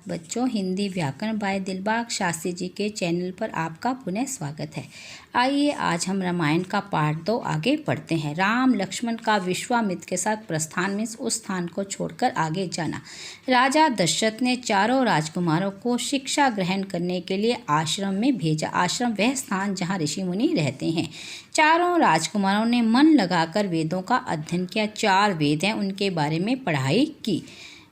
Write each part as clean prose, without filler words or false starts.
बच्चों, हिंदी व्याकरण बाय दिलबाग शास्त्री जी के चैनल पर आपका पुनः स्वागत है। आइए आज हम रामायण का पार्ट 2 आगे पढ़ते हैं। राम लक्ष्मण का विश्वामित्र के साथ प्रस्थान में उस स्थान को छोड़कर आगे जाना। राजा दशरथ ने चारों राजकुमारों को शिक्षा ग्रहण करने के लिए आश्रम में भेजा। आश्रम वह स्थान जहाँ ऋषि मुनि रहते हैं। चारों राजकुमारों ने मन लगाकर वेदों का अध्ययन किया। 4 वेद हैं, उनके बारे में पढ़ाई की।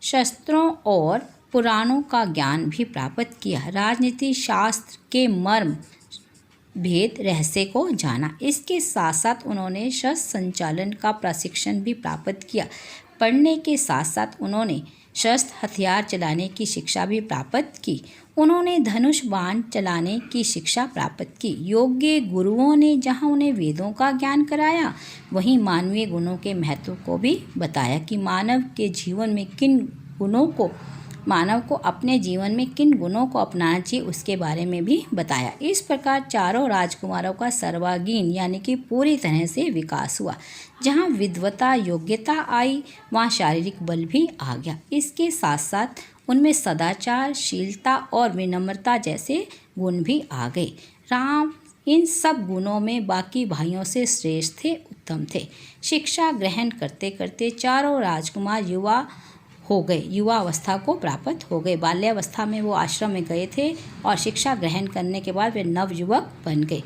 शस्त्रों और पुराणों का ज्ञान भी प्राप्त किया। राजनीति शास्त्र के मर्म भेद रहस्य को जाना। इसके साथ साथ उन्होंने शस्त्र संचालन का प्रशिक्षण भी प्राप्त किया। पढ़ने के साथ साथ उन्होंने शस्त्र हथियार चलाने की शिक्षा भी प्राप्त की। उन्होंने धनुष बाण चलाने की शिक्षा प्राप्त की। योग्य गुरुओं ने जहाँ उन्हें वेदों का ज्ञान कराया, वहीं मानवीय गुणों के महत्व को भी बताया कि मानव को अपने जीवन में किन गुणों को अपनाना चाहिए, उसके बारे में भी बताया। इस प्रकार चारों राजकुमारों का सर्वांगीण यानी कि पूरी तरह से विकास हुआ। जहाँ विद्वता योग्यता आई, वहाँ शारीरिक बल भी आ गया। इसके साथ साथ उनमें सदाचार, शीलता और विनम्रता जैसे गुण भी आ गए। राम इन सब गुणों में बाकी भाइयों से श्रेष्ठ थे, उत्तम थे। शिक्षा ग्रहण करते करते चारों राजकुमार युवा अवस्था को प्राप्त हो गए। बाल्यावस्था में वो आश्रम में गए थे और शिक्षा ग्रहण करने के बाद वे नवयुवक बन गए।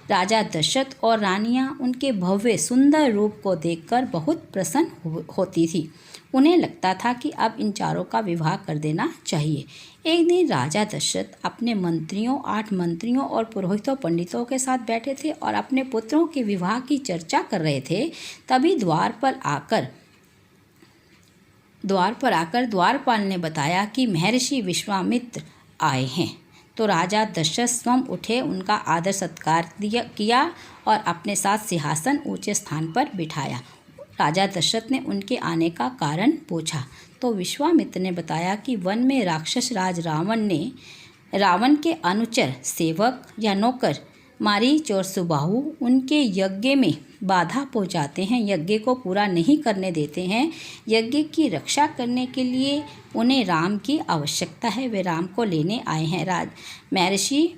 राजा दशरथ और रानियां उनके भव्य सुंदर रूप को देखकर बहुत प्रसन्न होती थी। उन्हें लगता था कि अब इन चारों का विवाह कर देना चाहिए। एक दिन राजा दशरथ अपने मंत्रियों, 8 मंत्रियों और पुरोहितों पंडितों के साथ बैठे थे और अपने पुत्रों के विवाह की चर्चा कर रहे थे। तभी द्वार पर आकर द्वारपाल ने बताया कि महर्षि विश्वामित्र आए हैं। तो राजा दशरथ स्वयं उठे, उनका आदर सत्कार किया और अपने साथ सिंहासन ऊंचे स्थान पर बिठाया। राजा दशरथ ने उनके आने का कारण पूछा तो विश्वामित्र ने बताया कि वन में राक्षस राज रावण के अनुचर, सेवक या नौकर मारीच और सुबाहु उनके यज्ञ में बाधा पहुंचाते हैं, यज्ञ को पूरा नहीं करने देते हैं। यज्ञ की रक्षा करने के लिए उन्हें राम की आवश्यकता है, वे राम को लेने आए हैं। महर्षि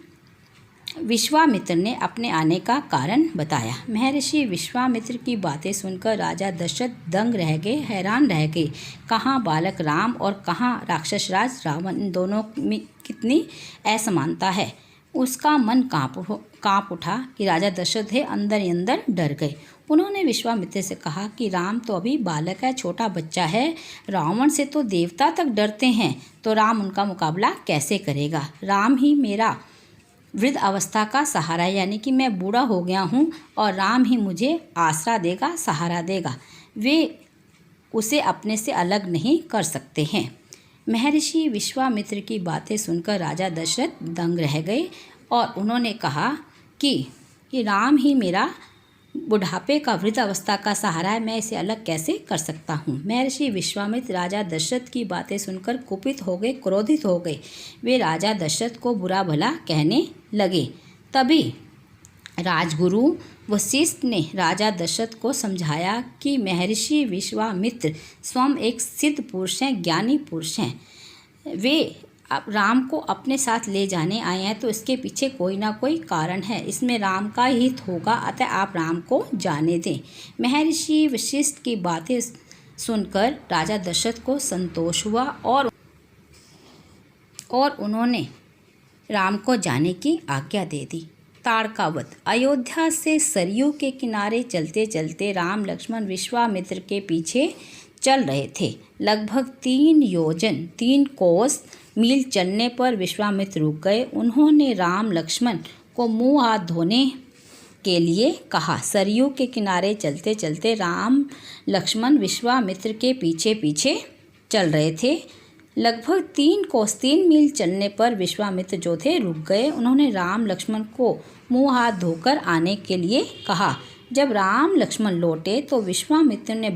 विश्वामित्र ने अपने आने का कारण बताया। महर्षि विश्वामित्र की बातें सुनकर राजा दशरथ दंग रह गए, हैरान रह गए। कहाँ बालक राम और कहाँ राक्षस राज रावण, इन दोनों में कितनी असमानता है। उसका मन काँप उठा कि राजा दशरथ अंदर ही अंदर डर गए। उन्होंने विश्वामित्र से कहा कि राम तो अभी बालक है, छोटा बच्चा है। रावण से तो देवता तक डरते हैं, तो राम उनका मुकाबला कैसे करेगा। राम ही मेरा वृद्ध अवस्था का सहारा है, यानी कि मैं बूढ़ा हो गया हूँ और राम ही मुझे आसरा देगा, सहारा देगा। वे उसे अपने से अलग नहीं कर सकते हैं। महर्षि विश्वामित्र की बातें सुनकर राजा दशरथ दंग रह गए और उन्होंने कहा कि राम ही मेरा बुढ़ापे का वृद्ध अवस्था का सहारा है, मैं इसे अलग कैसे कर सकता हूँ। महर्षि विश्वामित्र राजा दशरथ की बातें सुनकर कुपित हो गए, क्रोधित हो गए। वे राजा दशरथ को बुरा भला कहने लगे। तभी राजगुरु वशिष्ठ ने राजा दशरथ को समझाया कि महर्षि विश्वामित्र स्वयं एक सिद्ध पुरुष हैं, ज्ञानी पुरुष हैं। वे राम को अपने साथ ले जाने आए हैं, तो इसके पीछे कोई ना कोई कारण है। इसमें राम का हित होगा, अतः आप राम को जाने दें। महर्षि वशिष्ठ की बातें सुनकर राजा दशरथ को संतोष हुआ और उन्होंने राम को जाने की आज्ञा दे दी। ताड़कावध। अयोध्या से सरयू के किनारे चलते चलते राम लक्ष्मण विश्वामित्र के पीछे चल रहे थे। लगभग 3 कोस मील चलने पर विश्वामित्र रुक गए। उन्होंने राम लक्ष्मण को मुंह हाथ धोने के लिए कहा। सरयू के किनारे चलते चलते राम लक्ष्मण विश्वामित्र के पीछे पीछे चल रहे थे। लगभग 3 मील चलने पर विश्वामित्र जो थे रुक गए। उन्होंने राम लक्ष्मण को मुंह हाथ धोकर आने के लिए कहा। जब राम लक्ष्मण लौटे तो विश्वामित्र ने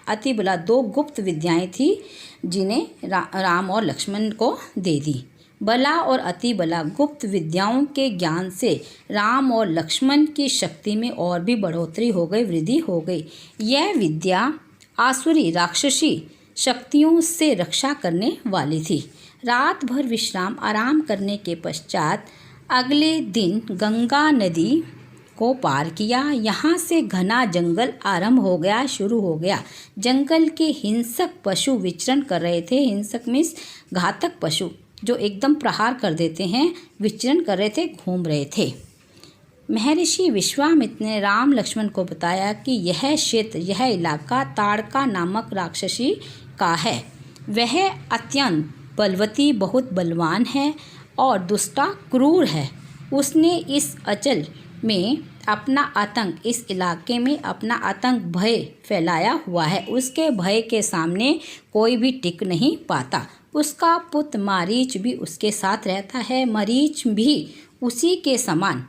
अति बला 2 गुप्त विद्याएं थी, जिन्हें राम और लक्ष्मण को दे दी। बला और अति बला गुप्त विद्याओं के ज्ञान से राम और लक्ष्मण की शक्ति में और भी बढ़ोतरी हो गई, वृद्धि हो गई। यह विद्या आसुरी राक्षसी शक्तियों से रक्षा करने वाली थी। रात भर विश्राम आराम करने के पश्चात अगले दिन गंगा नदी को पार किया। यहाँ से घना जंगल आरंभ हो गया, शुरू हो गया। जंगल के हिंसक पशु विचरण कर रहे थे। हिंसक मीन्स घातक पशु जो एकदम प्रहार कर देते हैं, विचरण कर रहे थे, घूम रहे थे। महर्षि विश्वामित्र ने राम लक्ष्मण को बताया कि यह क्षेत्र, यह इलाका ताड़का नामक राक्षसी का है। वह अत्यंत बलवती, बहुत बलवान है और दुष्टा, क्रूर है। उसने इस अंचल में अपना आतंक, इस इलाके में अपना आतंक, भय फैलाया हुआ है। उसके भय के सामने कोई भी टिक नहीं पाता। उसका पुत्र मारीच भी उसके साथ रहता है। मरीच भी उसी के समान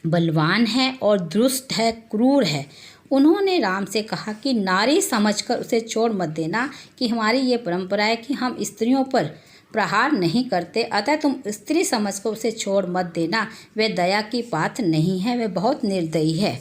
बलवान है और दुष्ट है, क्रूर है। उन्होंने राम से कहा कि नारी समझकर उसे छोड़ मत देना, कि हमारी ये परंपरा है कि हम स्त्रियों पर प्रहार नहीं करते, अतः तुम स्त्री समझकर उसे छोड़ मत देना। वह दया की पात्र नहीं है, वह बहुत निर्दयी है।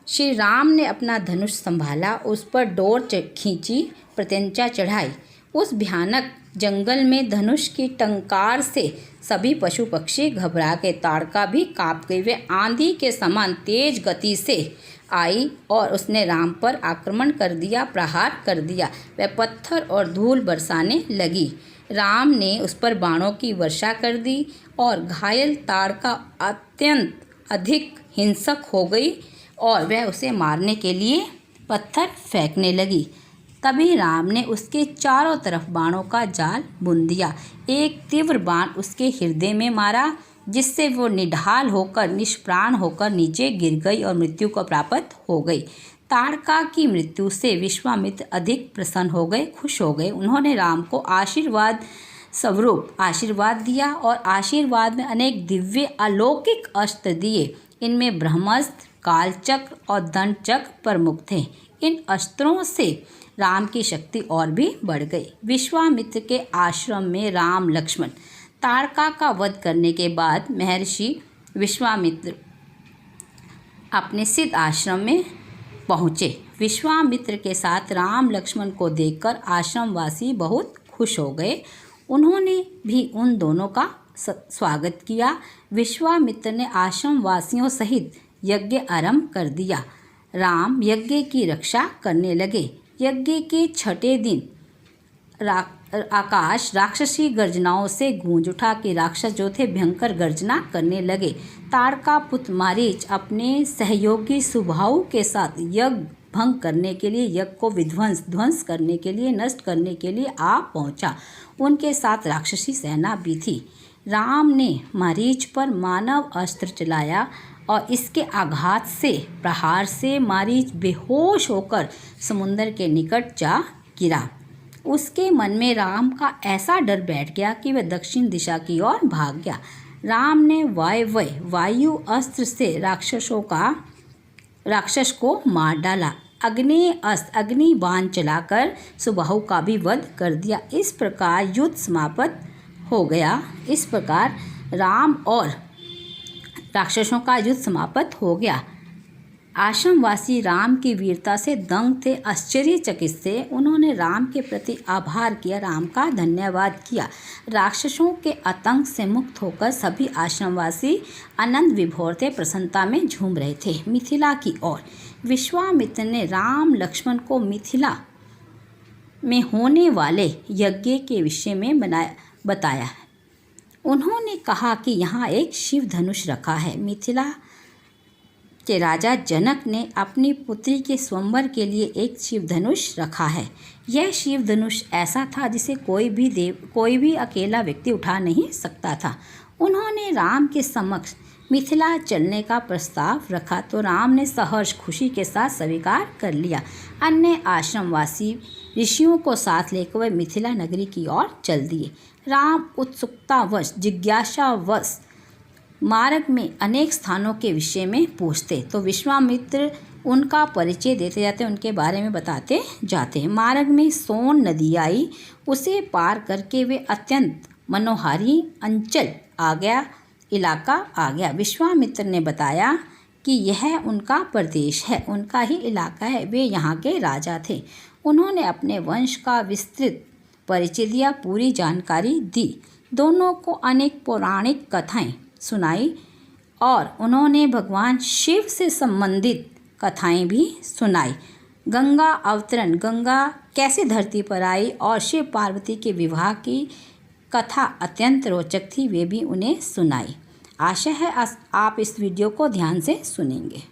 श्री राम ने अपना धनुष संभाला, उस पर डोर खींची, प्रत्यंचा चढ़ाई। उस भयानक जंगल में धनुष की टंकार से सभी पशु पक्षी घबरा गए। ताड़का भी काँप गई। वे आंधी के समान तेज गति से आई और उसने राम पर आक्रमण कर दिया, प्रहार कर दिया। वह पत्थर और धूल बरसाने लगी। राम ने उस पर बाणों की वर्षा कर दी और घायल ताड़का अत्यंत अधिक हिंसक हो गई और वह उसे मारने के लिए पत्थर फेंकने लगी। तभी राम ने उसके चारों तरफ बाणों का जाल बुन दिया। एक तीव्र बाण उसके हृदय में मारा, जिससे वो निढाल होकर, निष्प्राण होकर नीचे गिर गई और मृत्यु को प्राप्त हो गई। ताड़का की मृत्यु से विश्वामित्र अधिक प्रसन्न हो गए, खुश हो गए। उन्होंने राम को आशीर्वाद स्वरूप आशीर्वाद दिया और आशीर्वाद में अनेक दिव्य अलौकिक अस्त्र दिए। इनमें ब्रह्मास्त्र, कालचक्र और दंडचक्र प्रमुख थे। इन अस्त्रों से राम की शक्ति और भी बढ़ गई। विश्वामित्र के आश्रम में राम लक्ष्मण ताड़का का वध करने के बाद महर्षि विश्वामित्र अपने सिद्ध आश्रम में पहुँचे। विश्वामित्र के साथ राम लक्ष्मण को देखकर आश्रमवासी बहुत खुश हो गए। उन्होंने भी उन दोनों का स्वागत किया। विश्वामित्र ने आश्रमवासियों सहित यज्ञ आरंभ कर दिया। राम यज्ञ की रक्षा करने लगे। यज्ञ के छठे दिन आकाश राक्षसी गर्जनाओं से गूंज उठा कि राक्षस जो थे भयंकर गर्जना करने लगे। ताड़का पुत्र मारीच अपने सहयोगी सुबाहु के साथ यज्ञ भंग करने के लिए, यज्ञ को ध्वंस करने के लिए, नष्ट करने के लिए आ पहुंचा। उनके साथ राक्षसी सेना भी थी। राम ने मारीच पर मानव अस्त्र चलाया और इसके आघात से, प्रहार से मारीच बेहोश होकर समुद्र के निकट जा गिरा। उसके मन में राम का ऐसा डर बैठ गया कि वह दक्षिण दिशा की ओर भाग गया। राम ने वायु अस्त्र से राक्षस को मार डाला। अग्नि बाण चलाकर सुबाहु का भी वध कर दिया। इस प्रकार युद्ध समाप्त हो गया। इस प्रकार राम और राक्षसों का युद्ध समाप्त हो गया। आश्रमवासी राम की वीरता से दंग थे, आश्चर्यचकित थे। उन्होंने राम के प्रति आभार किया, राम का धन्यवाद किया। राक्षसों के आतंक से मुक्त होकर सभी आश्रमवासी आनंद विभोर थे, प्रसन्नता में झूम रहे थे। मिथिला की ओर विश्वामित्र ने राम लक्ष्मण को मिथिला में होने वाले यज्ञ के विषय में बताया। उन्होंने कहा कि यहाँ एक शिव धनुष रखा है। मिथिला के राजा जनक ने अपनी पुत्री के स्वयंवर के लिए एक शिव धनुष रखा है। यह शिव धनुष ऐसा था जिसे कोई भी अकेला व्यक्ति उठा नहीं सकता था। उन्होंने राम के समक्ष मिथिला चलने का प्रस्ताव रखा तो राम ने सहर्ष खुशी के साथ स्वीकार कर लिया। अन्य आश्रमवासी ऋषियों को साथ लेकर वह मिथिला नगरी की ओर चल दिए। राम उत्सुकतावश, जिज्ञासावश मार्ग में अनेक स्थानों के विषय में पूछते तो विश्वामित्र उनका परिचय देते जाते, उनके बारे में बताते जाते। मार्ग में सोन नदी आई। उसे पार करके वे अत्यंत मनोहारी अंचल इलाका आ गया। विश्वामित्र ने बताया कि यह उनका प्रदेश है, उनका ही इलाका है। वे यहाँ के राजा थे। उन्होंने अपने वंश का विस्तृत परिचय दिया, पूरी जानकारी दी। दोनों को अनेक पौराणिक कथाएं सुनाई और उन्होंने भगवान शिव से संबंधित कथाएं भी सुनाई। गंगा अवतरण, गंगा कैसे धरती पर आई और शिव पार्वती के विवाह की कथा अत्यंत रोचक थी, वे भी उन्हें सुनाई। आशा है आप इस वीडियो को ध्यान से सुनेंगे।